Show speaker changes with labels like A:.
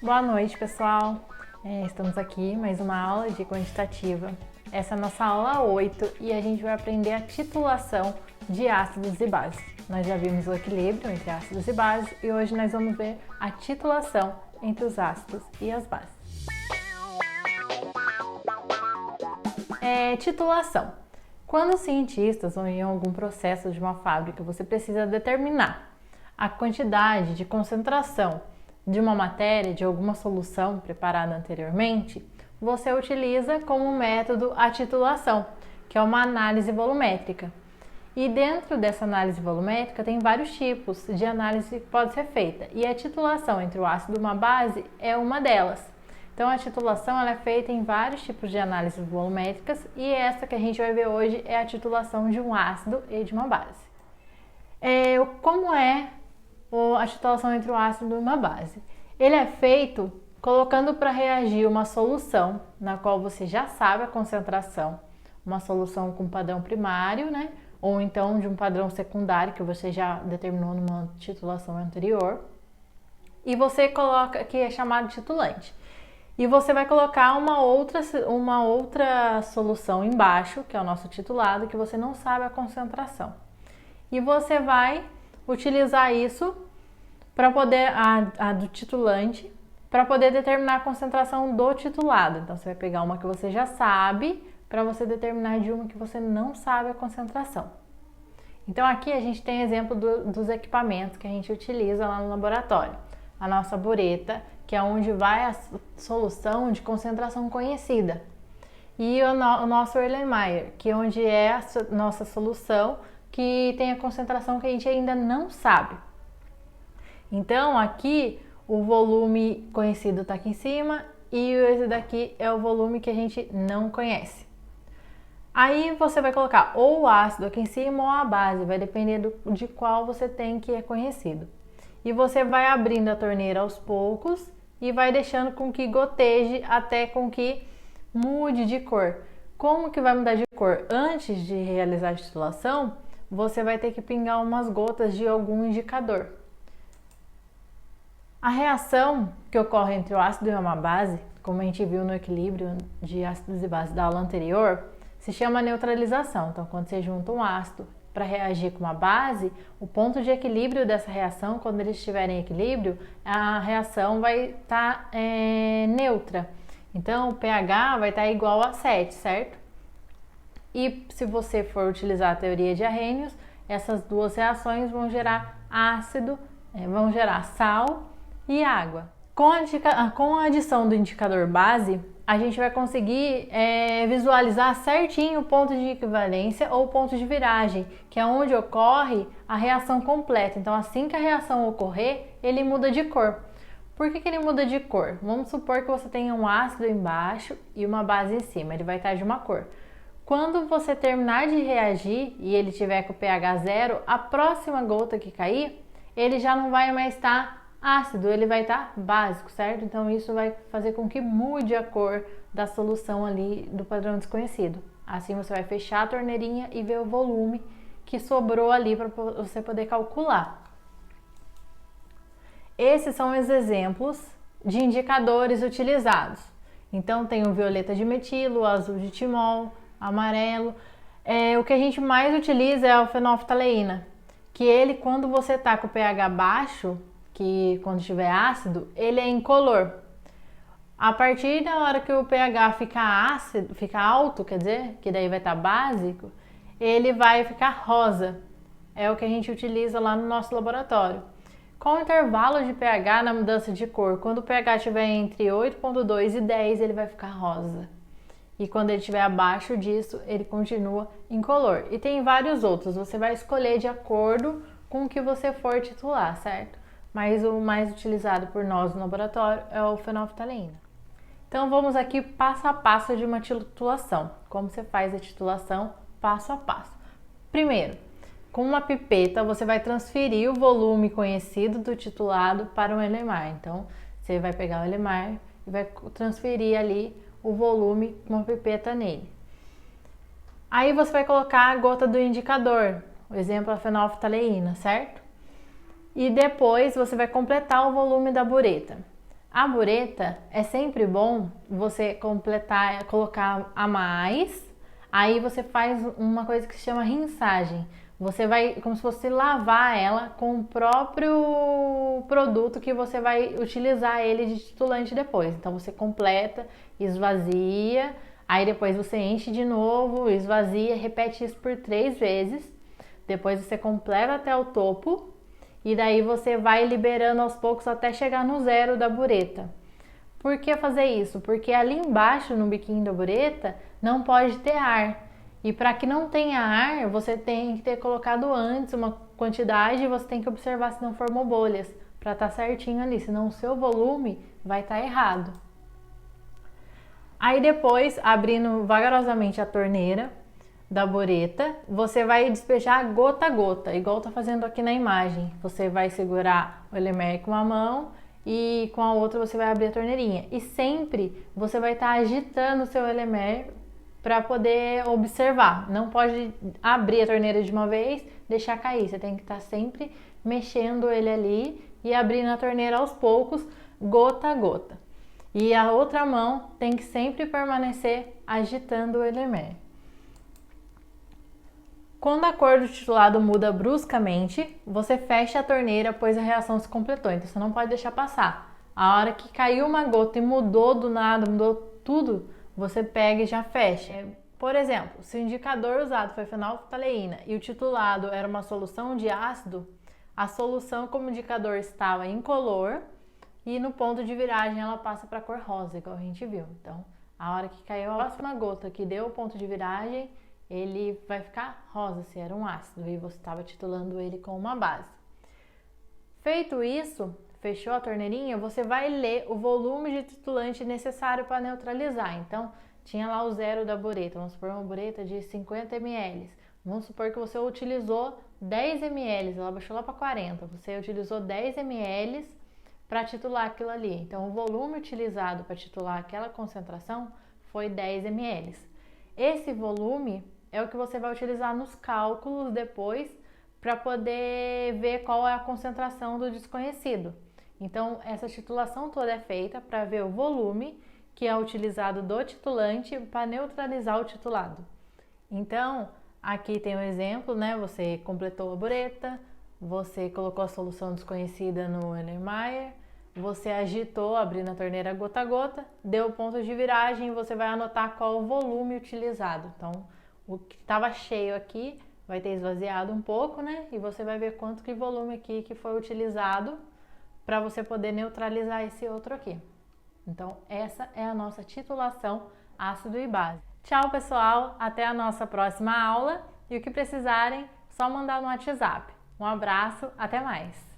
A: Boa noite, pessoal. Estamos aqui mais uma aula de quantitativa. Essa é a nossa aula 8 e a gente vai aprender a titulação de ácidos e bases. Nós já vimos o equilíbrio entre ácidos e bases e hoje nós vamos ver a titulação entre os ácidos e as bases. Titulação. Quando os cientistas ou em algum processo de uma fábrica você precisa determinar a quantidade de concentração de uma matéria, de alguma solução preparada anteriormente, você utiliza como método a titulação, que é uma análise volumétrica. E dentro dessa análise volumétrica tem vários tipos de análise que pode ser feita, e a titulação entre o ácido e uma base é uma delas. Então a titulação ela é feita em vários tipos de análises volumétricas e essa que a gente vai ver hoje é a titulação de um ácido e de uma base. Como é a titulação entre o ácido e uma base? Ele é feito colocando para reagir uma solução na qual você já sabe a concentração, uma solução com padrão primário, né? Ou então de um padrão secundário que você já determinou numa titulação anterior. E você coloca, que é chamado de titulante. E você vai colocar uma outra solução embaixo, que é o nosso titulado, que você não sabe a concentração. E você vai utilizar isso para poder, a do titulante, para poder determinar a concentração do titulado. Então você vai pegar uma que você já sabe, para você determinar de uma que você não sabe a concentração. Então aqui a gente tem exemplo dos equipamentos que a gente utiliza lá no laboratório. A nossa bureta, que é onde vai a solução de concentração conhecida. E o nosso Erlenmeyer, que é onde é a nossa solução que tem a concentração que a gente ainda não sabe. Então aqui o volume conhecido está aqui em cima e esse daqui é o volume que a gente não conhece. Aí você vai colocar ou o ácido aqui em cima ou a base, vai depender de qual você tem que é conhecido. E você vai abrindo a torneira aos poucos e vai deixando com que goteje até com que mude de cor. Como que vai mudar de cor? Antes de realizar a titulação, você vai ter que pingar umas gotas de algum indicador. A reação que ocorre entre o ácido e uma base, como a gente viu no equilíbrio de ácidos e bases da aula anterior, se chama neutralização. Então, quando você junta um ácido para reagir com uma base, o ponto de equilíbrio dessa reação, quando eles estiverem em equilíbrio, a reação vai estar neutra. Então, o pH vai estar igual a 7, certo? E se você for utilizar a teoria de Arrhenius, essas duas reações vão gerar ácido, vão gerar sal e água. Com a adição do indicador base, a gente vai conseguir visualizar certinho o ponto de equivalência ou ponto de viragem, que é onde ocorre a reação completa. Então, assim que a reação ocorrer, ele muda de cor. Por que ele muda de cor? Vamos supor que você tenha um ácido embaixo e uma base em cima, ele vai estar de uma cor. Quando você terminar de reagir e ele tiver com o pH 0, a próxima gota que cair, ele já não vai mais estar ácido, ele vai estar básico, certo? Então isso vai fazer com que mude a cor da solução ali do padrão desconhecido. Assim você vai fechar a torneirinha e ver o volume que sobrou ali para você poder calcular. Esses são os exemplos de indicadores utilizados. Então tem o violeta de metilo, o azul de timol, amarelo. O que a gente mais utiliza é o fenolftaleína, que ele, quando você está com o pH baixo, que quando estiver ácido, ele é incolor. A partir da hora que o pH fica alto, quer dizer, que daí vai estar básico, ele vai ficar rosa. É o que a gente utiliza lá no nosso laboratório. Com o intervalo de pH na mudança de cor, quando o pH estiver entre 8,2 e 10, ele vai ficar rosa. E quando ele estiver abaixo disso, ele continua incolor. E tem vários outros, você vai escolher de acordo com o que você for titular, certo? Mas o mais utilizado por nós no laboratório é o fenolftaleína. Então vamos aqui passo a passo de uma titulação. Como você faz a titulação passo a passo. Primeiro, com uma pipeta você vai transferir o volume conhecido do titulado para o Erlenmeyer. Então você vai pegar o Erlenmeyer e vai transferir ali o volume com uma pipeta nele. Aí você vai colocar a gota do indicador, o exemplo é a fenolftaleína, certo? E depois você vai completar o volume da bureta. A bureta é sempre bom você completar, colocar a mais, aí você faz uma coisa que se chama rinçagem. Você vai, como se fosse lavar ela com o próprio produto que você vai utilizar ele de titulante depois. Então você completa, esvazia, aí depois você enche de novo, esvazia, repete isso por 3 vezes. Depois você completa até o topo e daí você vai liberando aos poucos até chegar no zero da bureta. Por que fazer isso? Porque ali embaixo no biquinho da bureta não pode ter ar. E para que não tenha ar, você tem que ter colocado antes uma quantidade e você tem que observar se não formou bolhas para estar certinho ali, senão o seu volume vai estar errado. Aí depois, abrindo vagarosamente a torneira da bureta, você vai despejar gota a gota, igual tá fazendo aqui na imagem. Você vai segurar o Elmer com uma mão e com a outra você vai abrir a torneirinha. E sempre você vai estar agitando o seu Elmer para poder observar. Não pode abrir a torneira de uma vez, deixar cair. Você tem que estar sempre mexendo ele ali e abrindo a torneira aos poucos, gota a gota. E a outra mão tem que sempre permanecer agitando o Elmer. Quando a cor do titulado muda bruscamente, você fecha a torneira, pois a reação se completou. Então você não pode deixar passar. A hora que caiu uma gota e mudou do nada, mudou tudo, você pega e já fecha. Por exemplo, se o indicador usado foi fenolftaleína e o titulado era uma solução de ácido, a solução como indicador estava incolor e no ponto de viragem ela passa para a cor rosa, igual a gente viu. Então, a hora que caiu a próxima gota que deu o ponto de viragem, ele vai ficar rosa se era um ácido e você estava titulando ele com uma base. Feito isso, fechou a torneirinha, você vai ler o volume de titulante necessário para neutralizar. Então, tinha lá o zero da bureta, vamos supor uma bureta de 50 ml. Vamos supor que você utilizou 10 ml, ela baixou lá para 40, você utilizou 10 ml para titular aquilo ali. Então, o volume utilizado para titular aquela concentração foi 10 ml. Esse volume é o que você vai utilizar nos cálculos depois para poder ver qual é a concentração do desconhecido. Então, essa titulação toda é feita para ver o volume que é utilizado do titulante para neutralizar o titulado. Então, aqui tem um exemplo, né? Você completou a bureta, você colocou a solução desconhecida no Erlenmeyer, você agitou abrindo a torneira gota a gota, deu ponto de viragem e você vai anotar qual o volume utilizado. Então, o que estava cheio aqui vai ter esvaziado um pouco, né? E você vai ver quanto que volume aqui que foi utilizado para você poder neutralizar esse outro aqui. Então, essa é a nossa titulação ácido e base. Tchau, pessoal! Até a nossa próxima aula. E o que precisarem, só mandar no WhatsApp. Um abraço, até mais!